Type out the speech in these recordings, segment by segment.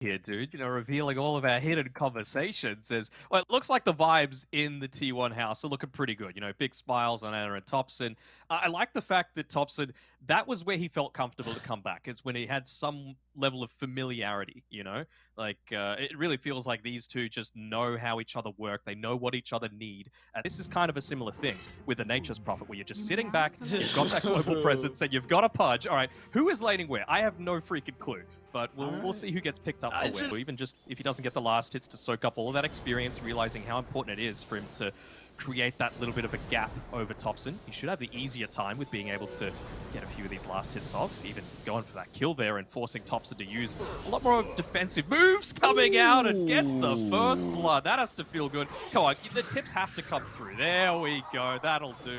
here, dude. Revealing all of our hidden conversations as well. It looks like the vibes in the T1 house are looking pretty good. Big smiles on Anna and Topson. I like the fact that Topson, that was where he felt comfortable to come back. It's when he had some level of familiarity. It really feels like these two just know how each other work. They know what each other need. And this is kind of a similar thing with the Nature's Prophet, where you're just sitting back, you've got that global presence, and you've got a pudge. All right, who is laning where? I have no freaking clue. But we'll see who gets picked up for where. Even just if he doesn't get the last hits to soak up all of that experience, realizing how important it is for him to create that little bit of a gap over Topson. He should have the easier time with being able to get a few of these last hits off, even going for that kill there and forcing Topson to use a lot more defensive moves coming out and gets the first blood. That has to feel good. Come on, the tips have to come through. There we go. That'll do.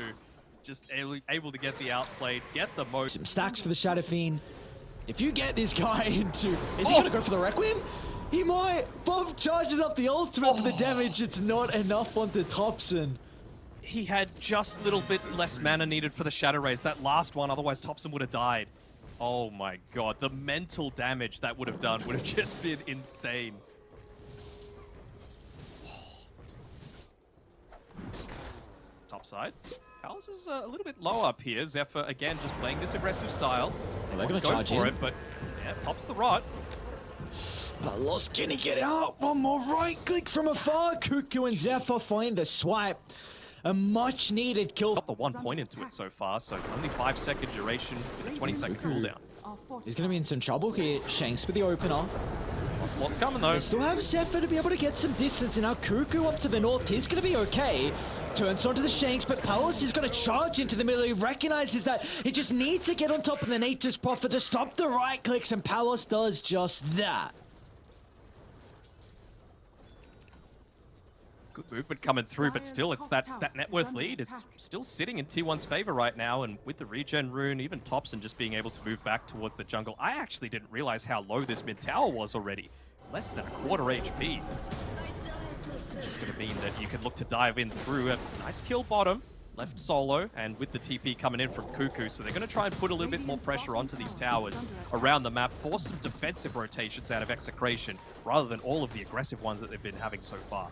Just able to get the outplayed, get the most. Some stacks for the Shadow Fiend. If you get this guy into... Is he going to go for the Requiem? He might. Bob charges up the ultimate for the damage. It's not enough onto Topson. He had just a little bit less mana needed for the Shadow Rays. That last one, otherwise Topson would have died. Oh my god. The mental damage that would have done would have just been insane. Top side. Palace is a little bit low up here. Zephyr, again, just playing this aggressive style. Well, they're going to charge for it, but yeah, pops the rot. Palos, can he get out? One more right click from afar. Cuckoo and Zephyr find the swipe. A much needed kill. Got the 1 point into it so far, so only 5-second duration with a 20-second cooldown. He's going to be in some trouble here. Shanks with the opener. Lots coming though. They still have Zephyr to be able to get some distance, and now Cuckoo up to the north. He's going to be okay. Turns onto the Shanks, but Palos is going to charge into the middle. He recognizes that he just needs to get on top of the Nature's Prophet to stop the right clicks, and Palos does just that. Good movement coming through, but still, it's that net worth lead. It's still sitting in T1's favor right now, and with the regen rune, even Topson just being able to move back towards the jungle. I actually didn't realize how low this mid tower was already. Less than a quarter HP. Just going to mean that you can look to dive in through a nice kill bottom, left solo, and with the TP coming in from Cuckoo, so they're going to try and put a little bit more pressure onto these towers around the map, force some defensive rotations out of Execration, rather than all of the aggressive ones that they've been having so far.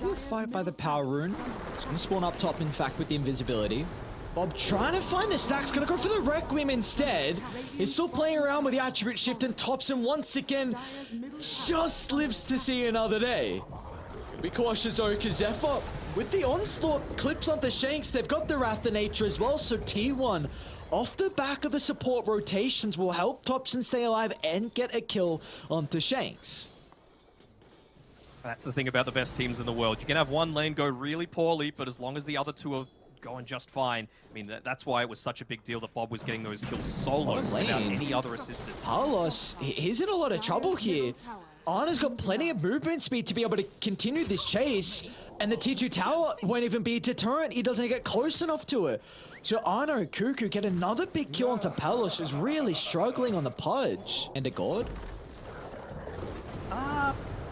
Good fight by the power rune. It's going to spawn up top, in fact, with the invisibility. Bob trying to find the stacks, going to go for the Requiem instead. He's still playing around with the attribute shift, and Topson once again just lives to see another day. Be cautious though, because Zephyr, with the onslaught, clips onto Shanks. They've got the Wrath of Nature as well, so T1, off the back of the support rotations, will help Topson stay alive and get a kill onto Shanks. That's the thing about the best teams in the world. You can have one lane go really poorly, but as long as the other two are going just fine. I mean, that's why it was such a big deal that Bob was getting those kills solo without any other assistance. Palos, he's in a lot of trouble here. Ana's got plenty of movement speed to be able to continue this chase, and the T2 tower won't even be a deterrent. He doesn't get close enough to it. So Ana and Cuckoo get another big kill onto Palos, who's really struggling on the pudge. And a god.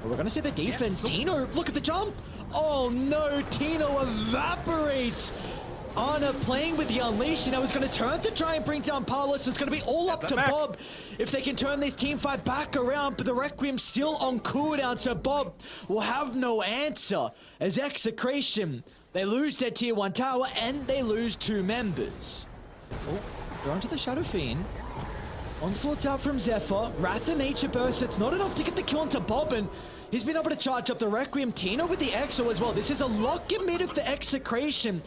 We're going to see the defense. Yeah, Tino, look at the jump. Oh no, Tino evaporates. Ana playing with the Unleash. Now he's going to turn to try and bring down Palos. It's going to be all up to Bob if they can turn this team fight back around. But the Requiem still on cooldown, so Bob will have no answer. As Execration, they lose their tier 1 tower and they lose 2 members. Oh, they're onto the Shadow Fiend. Onslaught's out from Zephyr. Wrath of Nature burst. It's not enough to get the kill onto Bob, and he's been able to charge up the Requiem. Tino with the Exo as well. This is a lock emitter for Execration,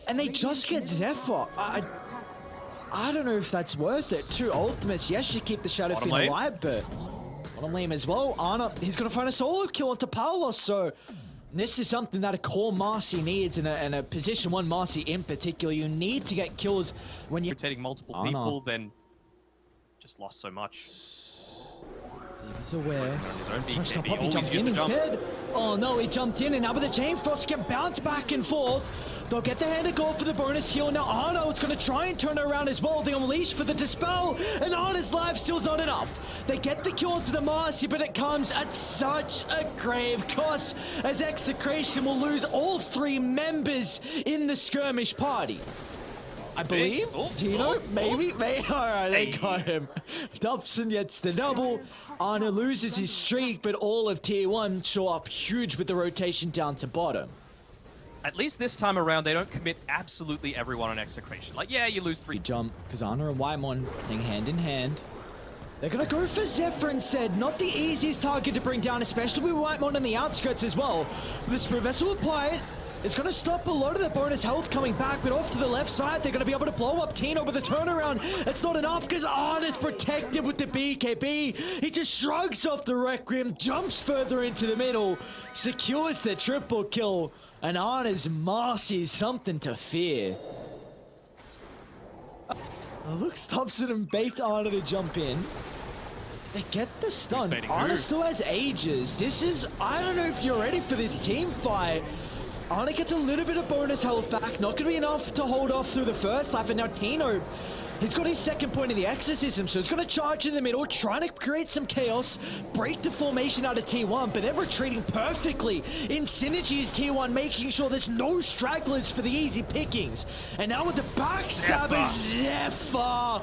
and they just get Zephyr. I don't know if that's worth it. 2 ultimates. Yes, you keep the Shadow Fiend alive, but bottom lane as well. Ana, he's going to find a solo kill onto Palos, so this is something that a core Marcy needs, and a position 1 Marcy in particular. You need to get kills when you're rotating multiple people, then just lost so much. He's aware. He's gonna pop, he jumped in instead. Oh no, he jumped in, and now with the Chain Frost can bounce back and forth. They'll get the hand of gold for the bonus heal. Now Arno's going to try and turn it around as well. They unleash for the Dispel, and Arno's life still's not enough. They get the kill onto the Marcy, but it comes at such a grave cost, as Execration will lose all 3 members in the skirmish party. I believe. Oh, Tino, maybe. All right, they got him. Topson gets the double. Arna loses his streak, but all of Tier 1 show up huge with the rotation down to bottom. At least this time around, they don't commit absolutely everyone on Execration. Like, yeah, you lose 3. Good jump, because Arna and Whitemon playing hand in hand. They're going to go for Zephyr instead. Not the easiest target to bring down, especially with Whitemon on the outskirts as well. This Professor applied. It's going to stop a lot of the bonus health coming back, but off to the left side, they're going to be able to blow up Tino with a turnaround. It's not enough because Arna's protected with the BKB. He just shrugs off the Requiem, jumps further into the middle, secures the triple kill, and Arna's Marcy is something to fear. Looks Topson and baits Arna to jump in. They get the stun. Arna still has ages. This is, I don't know if you're ready for this team fight. Arna gets a little bit of bonus health back. Not going to be enough to hold off through the first life. And now Tino, he's got his second point in the exorcism. So he's going to charge in the middle, trying to create some chaos, break the formation out of T1. But they're retreating perfectly. In synergy is T1, making sure there's no stragglers for the easy pickings. And now with the backstab is Zephyr.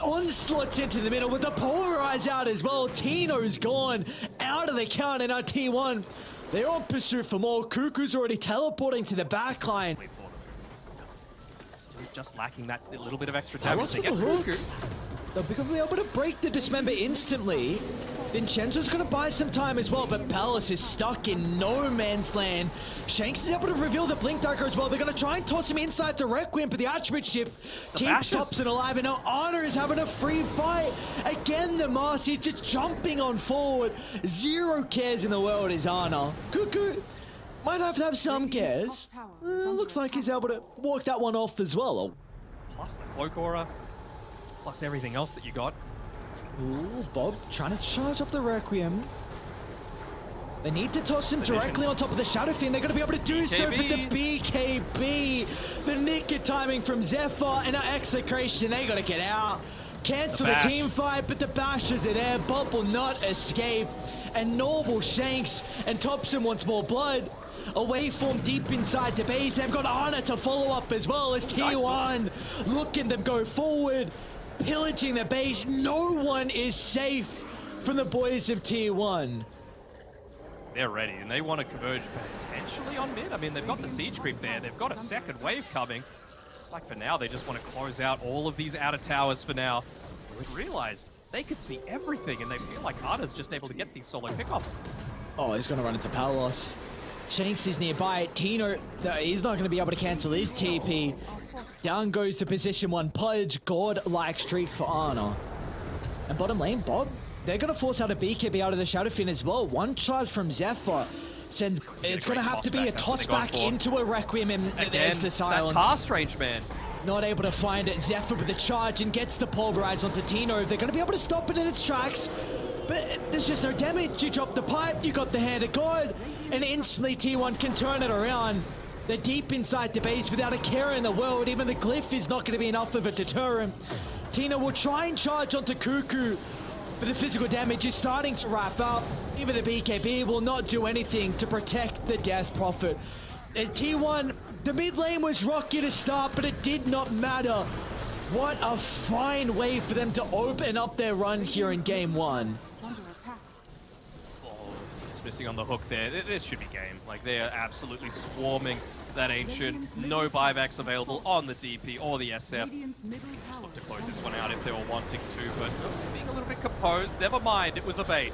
Onslaughts into the middle with the polarize out as well. Tino's gone out of the count, and now T1, they're on pursuit for more. Cuckoo's already teleporting to the backline. Still just lacking that little bit of extra damage. They'll be able to break the Dismember instantly. Vincenzo's going to buy some time as well, but Palace is stuck in no man's land. Shanks is able to reveal the Blink Dagger as well. They're going to try and toss him inside the Requiem, but the attribute shift keeps Topson alive, and now Honor is having a free fight. Again, the Marcy is just jumping on forward. Zero cares in the world is Honor. Cuckoo might have to have some cares. Looks like he's able to walk that one off as well. Plus the Cloak Aura, plus everything else that you got. Ooh, Bob trying to charge up the Requiem. They need to toss him directly on top of the Shadow Fiend. They're going to be able to do so, but the BKB, the nick of timing from Zephyr and our Execration, they got to get out. Cancel the team fight, but the Bashers are there. Bob will not escape. And Norval Shanks and Topson wants more blood. A waveform deep inside the base. They've got Arna to follow up as well as T1 looking them go forward. Pillaging the base. No one is safe from the boys of Tier 1. They're ready, and they want to converge potentially on mid. I mean, they've got the siege creep there. They've got a second wave coming. Looks like for now, they just want to close out all of these outer towers for now. They've realized they could see everything, and they feel like Arna's just able to get these solo pickoffs. Oh, he's going to run into Palos. Shanks is nearby. Tino, he's not going to be able to cancel his TP. Down goes to position 1. Pudge, god-like streak for Arna. And bottom lane, Bob, they're going to force out a BKB out of the Shadow Fiend as well. One charge from Zephyr sends. It's going to have to be a toss back into a Requiem, and there's the silence. That cast range, man. Not able to find it. Zephyr with the charge and gets the pulverize onto Tino. They're going to be able to stop it in its tracks, but there's just no damage. You drop the pipe, you got the hand of God, and instantly T1 can turn it around. They're deep inside the base without a care in the world. Even the glyph is not going to be enough of a deterrent. Tino will try and charge onto Cuckoo, but the physical damage is starting to wrap up. Even the BKB will not do anything to protect the Death Prophet. T1, the mid lane was rocky to start, but it did not matter. What a fine way for them to open up their run here in Game 1. Missing on the hook there. This should be game. Like, they are absolutely swarming that Ancient. No buybacks available on the DP or the SF. Just look to close this one out if they were wanting to, but being a little bit composed. Never mind, it was a bait.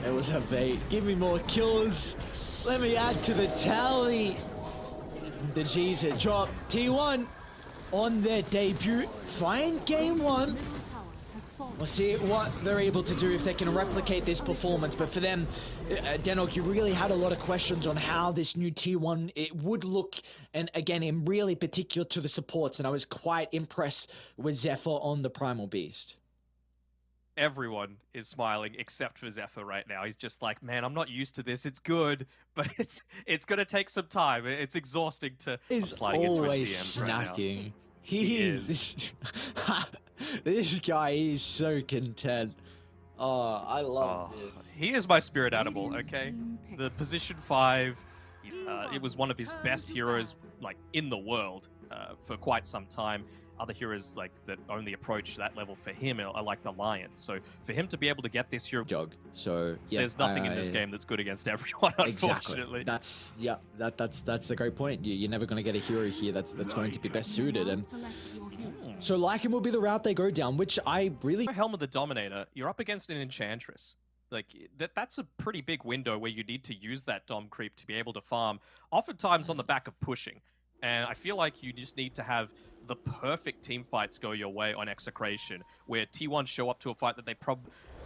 It was a bait. Give me more kills. Let me add to the tally. The G's had dropped. T1 on their debut. Fine Game 1. We'll see what they're able to do if they can replicate this performance. But for them, Denok, you really had a lot of questions on how this new T1 it would look. And again, in really particular to the supports. And I was quite impressed with Zephyr on the Primal Beast. Everyone is smiling except for Zephyr right now. He's just like, man, I'm not used to this. It's good, but it's going to take some time. It's exhausting to sliding into his DMs snacking. Right now. He is. This guy is so content. Oh, I love this. He is my spirit animal, okay? The position 5, it was one of his best heroes, like, in the world for quite some time. other heroes like that only approach that level for him are like the Lions. So for him to be able to get this hero, Jog. So yeah, there's nothing in this game that's good against everyone, unfortunately. Exactly. That's a great point. You're never going to get a hero here that's going to be best suited, and so Lycan will be the route they go down, which I really. Helm of the Dominator, you're up against an Enchantress. Like, that's a pretty big window where you need to use that Dom creep to be able to farm, oftentimes on the back of pushing. And I feel like you just need to have the perfect team fights go your way on Execration, where T1 show up to a fight that they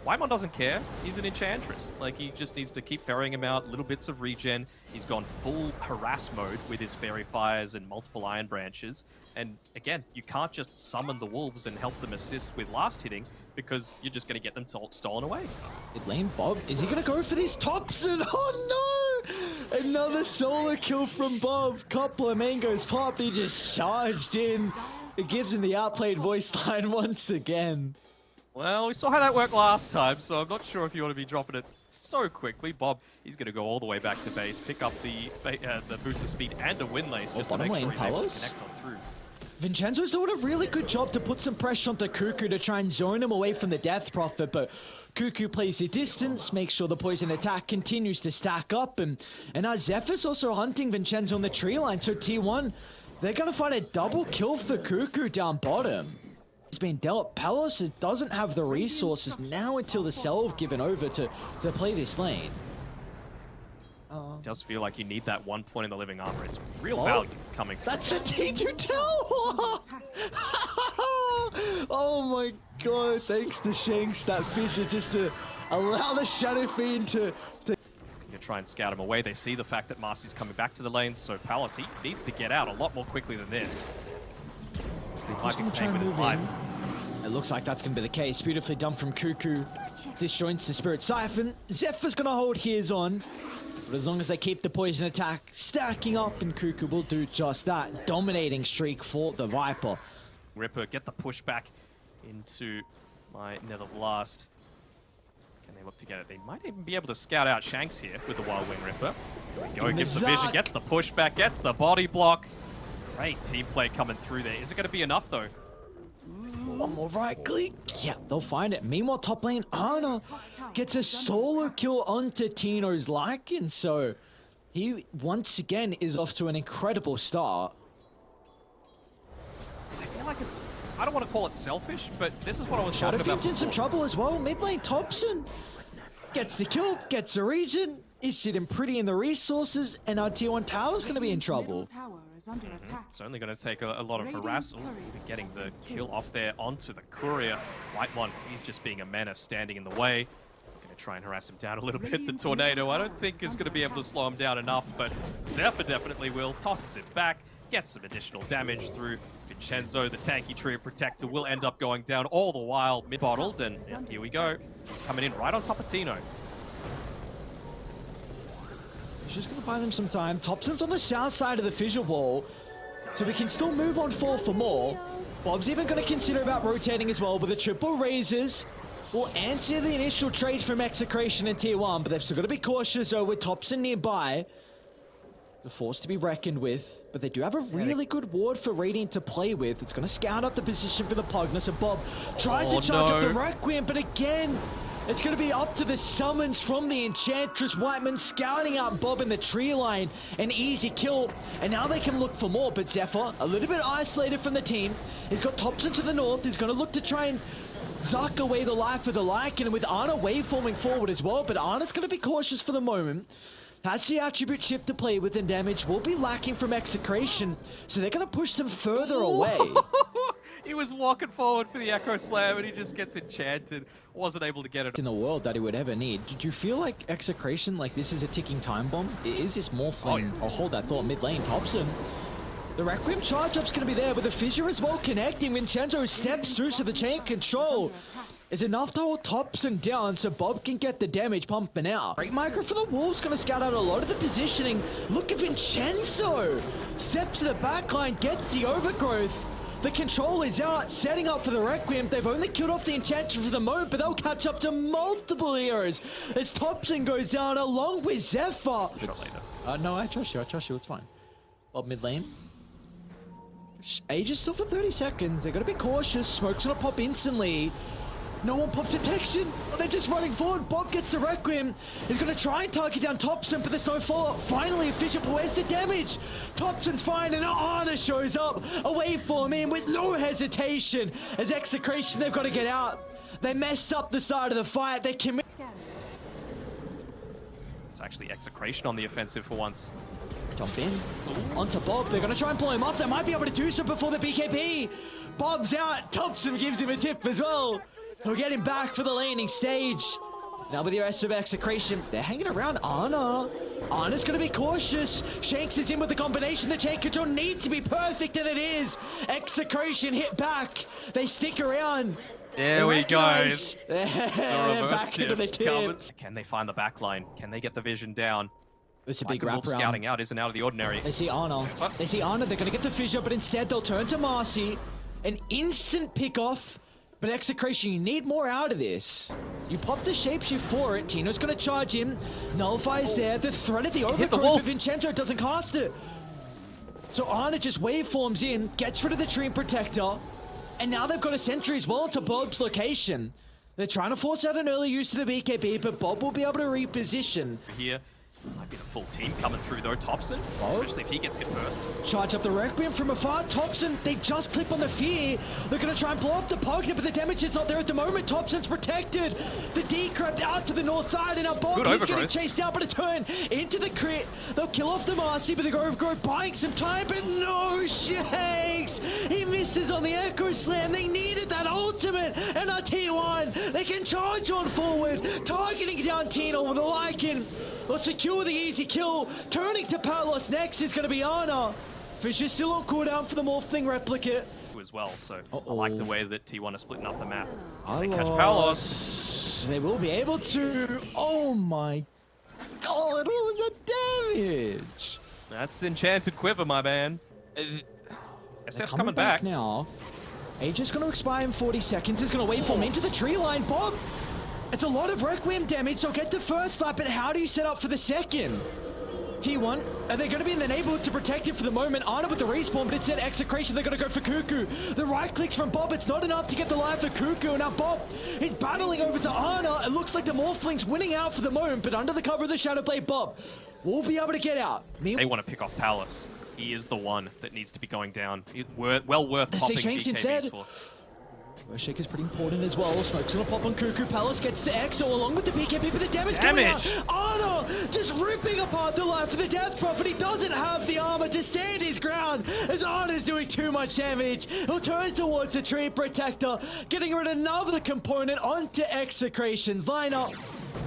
Waimon doesn't care. He's an Enchantress. Like, he just needs to keep ferrying him out, little bits of regen. He's gone full harass mode with his Fairy Fires and multiple Iron Branches. And again, you can't just summon the Wolves and help them assist with last hitting, because you're just going to get them stolen away. Mid lane, Bob, is he going to go for this Topson? Oh no! Another solo kill from Bob. Couple of mangoes popped, he just charged in. It gives him the outplayed voice line once again. Well, we saw how that worked last time, so I'm not sure if you want to be dropping it so quickly. Bob, he's going to go all the way back to base, pick up the boots of speed and a win lace just to make sure he's able to connect on through. Vincenzo's doing a really good job to put some pressure onto Cuckoo to try and zone him away from the Death Prophet, but Cuckoo plays a distance, makes sure the poison attack continues to stack up, and now Zephyr's also hunting Vincenzo on the tree line, so T1, they're going to find a double kill for Cuckoo down bottom. He's been dealt. Palos doesn't have the resources now until the Selv given over to play this lane. It does feel like you need that 1 point in the living armor. It's real value coming through. That's a T2 tower! Oh my god, thanks to Shanks, that fissure just to allow the Shadow Fiend to try and scout him away. They see the fact that Marcy's coming back to the lanes, so Palos, he needs to get out a lot more quickly than this. He might be playing with his life. It looks like that's going to be the case. Beautifully done from Cuckoo. Disjoints the Spirit Siphon. Zephyr's going to hold his on. But as long as they keep the poison attack stacking up, and Cuckoo will do just that. Dominating streak for the Viper. Ripper, get the push back into my Nether Blast. Can they look to get it? They might even be able to scout out Shanks here with the Wild Wing Ripper. There we go, gives the vision, gets the pushback, gets the body block. Great team play coming through there. Is it going to be enough, though? One more right click. Yeah, they'll find it. Meanwhile, top lane, Ana gets a solo kill onto Tino's Lycan, so he, once again, is off to an incredible start. I feel like it's... I don't want to call it selfish, but this is what I was talking about. Shadow Fiend's in some trouble as well. Mid lane, Topson gets the kill, gets a region, is sitting pretty in the resources, and our tier 1 tower's going to be in trouble. It's only going to take a lot of harass. Ooh, even getting the kill off there onto the courier. Whitemon, he's just being a menace, standing in the way. Going to try and harass him down a little bit. The Tornado, I don't think is going to be able to slow him down enough, but Zephyr definitely will. Tosses it back, gets some additional damage through. Vincenzo, the tanky trio protector, will end up going down all the while mid-bottled, and here we go. He's coming in right on top of Tino. He's just going to buy them some time. Topson's on the south side of the fissure wall, so we can still move on for more. Bob's even going to consider about rotating as well, but the triple razors will answer the initial trade from Execration in tier 1, but they've still got to be cautious though with Topson nearby. The force to be reckoned with, but they do have a really good ward for Radiant to play with. It's going to scout out the position for the Pugna, so Bob tries to charge up the Requiem, but again, it's going to be up to the summons from the Enchantress. Whiteman scouting out Bob in the tree line. An easy kill, and now they can look for more, but Zephyr, a little bit isolated from the team. He's got Topson to the north. He's going to look to try and zuck away the life of the Lycan, and with Ana waveforming forward as well, but Ana's going to be cautious for the moment. That's the attribute shift to play with, and damage will be lacking from Execration, so they're going to push them further away. He was walking forward for the Echo Slam, and he just gets enchanted. Wasn't able to get it. In the world that he would ever need. Did you feel like Execration, like this is a ticking time bomb? Is this Morphling? I'll hold that thought. Mid lane, Topson. The Requiem charge up's going to be there, with the Fissure as well connecting. Vincenzo steps through, so the chain control is enough to hold Topson down so Bob can get the damage pumping out. Great micro for the Wolves, going to scout out a lot of the positioning. Look at Vincenzo! Steps to the backline, gets the overgrowth. The control is out, setting up for the Requiem. They've only killed off the Enchantress for the moment, but they'll catch up to multiple heroes as Topson goes down along with Zephyr. No, I trust you, it's fine. Bob mid lane. Age is still for 30 seconds. They're going to be cautious. Smoke's going to pop instantly. No one pops detection. Oh, they're just running forward. Bob gets the Requiem. He's going to try and target down Topson, but there's no follow-up. Finally, efficient, but where's the damage? Topson's fine, and Anna shows up. A waveform in with no hesitation. As Execration, they've got to get out. They mess up the side of the fight. They commit. It's actually Execration on the offensive for once. Jump in. Onto Bob. They're going to try and pull him up. They might be able to do so before the BKB. Bob's out. Topson gives him a tip as well. He'll get him back for the landing stage. Now with the rest of Execration, they're hanging around Anna. Anna's going to be cautious. Shanks is in with the combination. The chain control needs to be perfect, and it is. Execration hit back. They stick around. There we go. Back into the tip. Can they find the back line? Can they get the vision down? It's a big Wolf wrap around. scouting out isn't out of the ordinary. They see Anna. They see Anna. They're going to get the fissure, but instead they'll turn to Marcy. An instant pick off. But Execration, you need more out of this. You pop the shapeshift for it. Tino's going to charge him. Nullifier's there. The threat of the overgrowth, but Vincenzo doesn't cast it. So Anna just waveforms in, gets rid of the Treant Protector. And now they've got a sentry as well to Bob's location. They're trying to force out an early use of the BKB, but Bob will be able to reposition. Here. Might be the full team coming through though. Topson, especially if he gets hit first. Charge up the Requiem from afar. Topson, they just clip on the fear. They're going to try and blow up the Pogner, but the damage is not there at the moment. Topson's protected. The Decrypt out to the north side, and now Bob is getting chased out, but a turn into the crit. They'll kill off the Marcy, but the Overgrowth buying some time, but no Shanks. He misses on the Echo Slam. They needed that ultimate, and our T1, they can charge on forward, targeting down Tino with a Lycan. They'll secure the easy kill. Turning to Palos next is going to be Anna. Fisher's still on cooldown for the Morphling Replicate. As well, so I like the way that T1 are splitting up the map. They catch Palos. They will be able to. Oh my god, what was that damage? That's Enchanted Quiver, my man. SF's coming back now. Age is going to expire in 40 seconds. He's going to wait for him into the tree line. Bob! It's a lot of Requiem damage, so get the first lap, but how do you set up for the second? T1, are they going to be in the neighborhood to protect it for the moment? Anna with the respawn, but instead Execration, they're going to go for Cuckoo. The right clicks from Bob, it's not enough to get the life for Cuckoo. Now Bob is battling over to Anna. It looks like the Morphling's winning out for the moment, but under the cover of the Shadow Blade, Bob will be able to get out. They want to pick off Palos. He is the one that needs to be going down. Well worth popping BKBs for. Shake is pretty important as well. Smoke's gonna pop on Cuckoo. Palace gets the EXO along with the BKB, but the damage coming out. Anna just ripping apart the life of the Death Prophet. He doesn't have the armor to stand his ground as Anna's doing too much damage. He'll turn towards the Treant Protector, getting rid of another component onto Execration's lineup.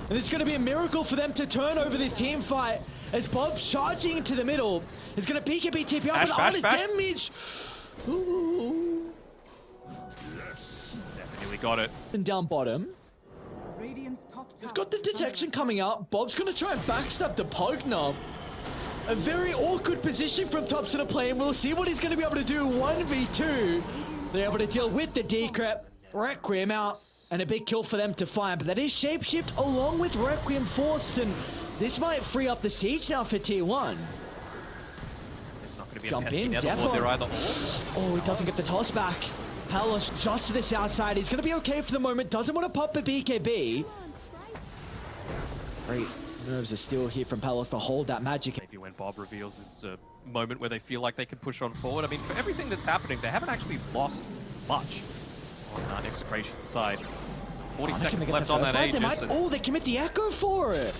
And it's gonna be a miracle for them to turn over this team fight as Bob's charging into the middle. He's gonna BKB TP up, but Anna's damage. Ooh. We got it. And down bottom. He's got the detection coming up. Bob's going to try and backstab the Pogner. A very awkward position from Topson to play, and we'll see what he's going to be able to do 1v2. They're able to deal with the Decrypt. Requiem out, and a big kill for them to find. But that is Shapeshift along with Requiem forced, and this might free up the siege now for T1. It's not going to be a pesky Netherlord there either. Oh, he doesn't get the toss back. Palos just to the south side. He's going to be okay for the moment. Doesn't want to pop the BKB. Great nerves are still here from Palos to hold that magic. Maybe when Bob reveals this moment where they feel like they can push on forward. I mean, for everything that's happening, they haven't actually lost much on Execration's side. So 40 seconds left on that Aegis. Oh, they commit the Echo for it.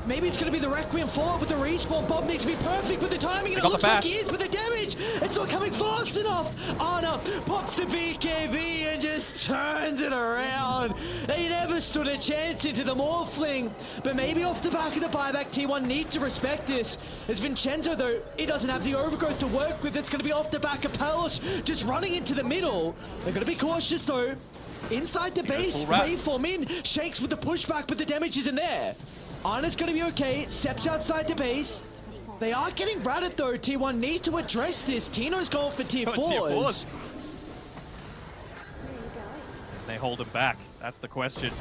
Maybe it's going to be the Requiem forward with the respawn. Bob needs to be perfect with the timing, and it looks like he is, but the damage, it's not coming fast enough. Anna pops the BKB and just turns it around. They never stood a chance into the Morphling, but maybe off the back of the buyback, T1 need to respect this. As Vincenzo, though, he doesn't have the overgrowth to work with. It's going to be off the back of Palos, just running into the middle. They're going to be cautious, though. Inside the base, waveform in, Shakes with the pushback, but the damage isn't there. Anna's going to be okay, steps outside the base. They are getting ratted though. T1 need to address this. Tino's going for tier 4s. They hold him back. That's the question.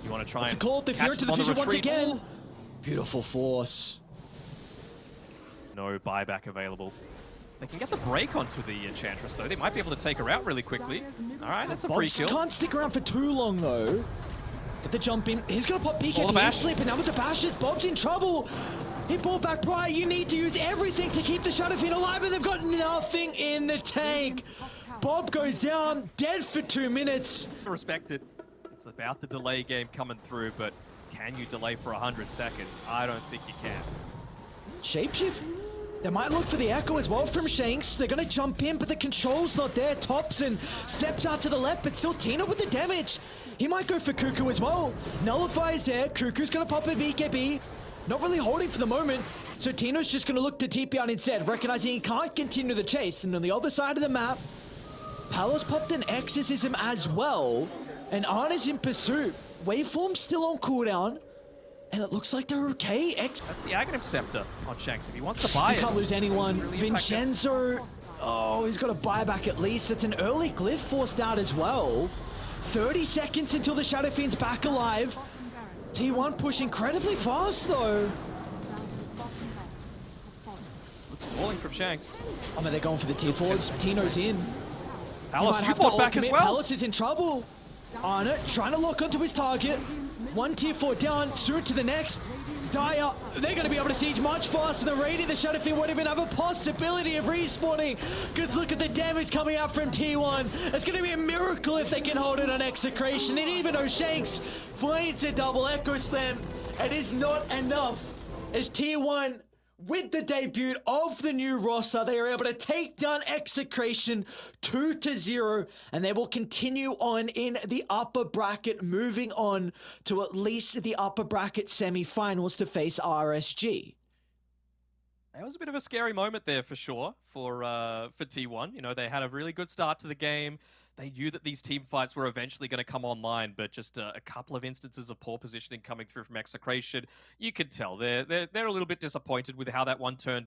You want to try and call the fear to the vision once again. Beautiful force. No buyback available. They can get the break onto the Enchantress, though. They might be able to take her out really quickly. All right, that's a free Bobs kill. can't stick around for too long, though. Get the jump in. He's going to pop BKB sleep, and now with the bashes, Bob's in trouble. He pulled back prior. You need to use everything to keep the Shadowfiend alive, and they've got nothing in the tank. Bob goes down, dead for 2 minutes. Respect it. It's about the delay game coming through, but can you delay for 100 seconds? I don't think you can. Shapeshift? They might look for the echo as well from Shanks. They're going to jump in, but the control's not there. Topson steps out to the left, but still Tina with the damage. He might go for Cuckoo as well. Nullifier's there. Cuckoo's going to pop a VKB. Not really holding for the moment. So Tino's just going to look to TP out instead, recognizing he can't continue the chase. And on the other side of the map, Palos popped an Exorcism as well. And Arna's in pursuit. Waveform's still on cooldown. And it looks like they're okay. That's the Aghanim Scepter on Shanks if he wants to buy it. Can't lose anyone. Really Vincenzo, oh, he's got a buyback at least. It's an early glyph forced out as well. 30 seconds until the Shadowfiend's back alive. T1 push incredibly fast though. Looks stalling from Shanks. I mean, they're going for the tier 4s. Tino's in. Palos, you fought back as well. Palos is in trouble. Arna trying to lock onto his target. One tier 4 down, soon to the next. Dire, they're going to be able to siege much faster than Radiant. The Shadowfiend won't even have a possibility of respawning. Because look at the damage coming out from T1. It's going to be a miracle if they can hold it on Execration. And even though Shanks finds a double Echo Slam, it is not enough. As T1, with the debut of the new roster, they are able to take down Execration 2-0, and they will continue on in the upper bracket, moving on to at least the upper bracket semi-finals to face RSG. That was a bit of a scary moment there for sure for T1. You know, they had a really good start to the game. They knew that these team fights were eventually going to come online, but just a couple of instances of poor positioning coming through from Execration. You could tell they're a little bit disappointed with how that one turned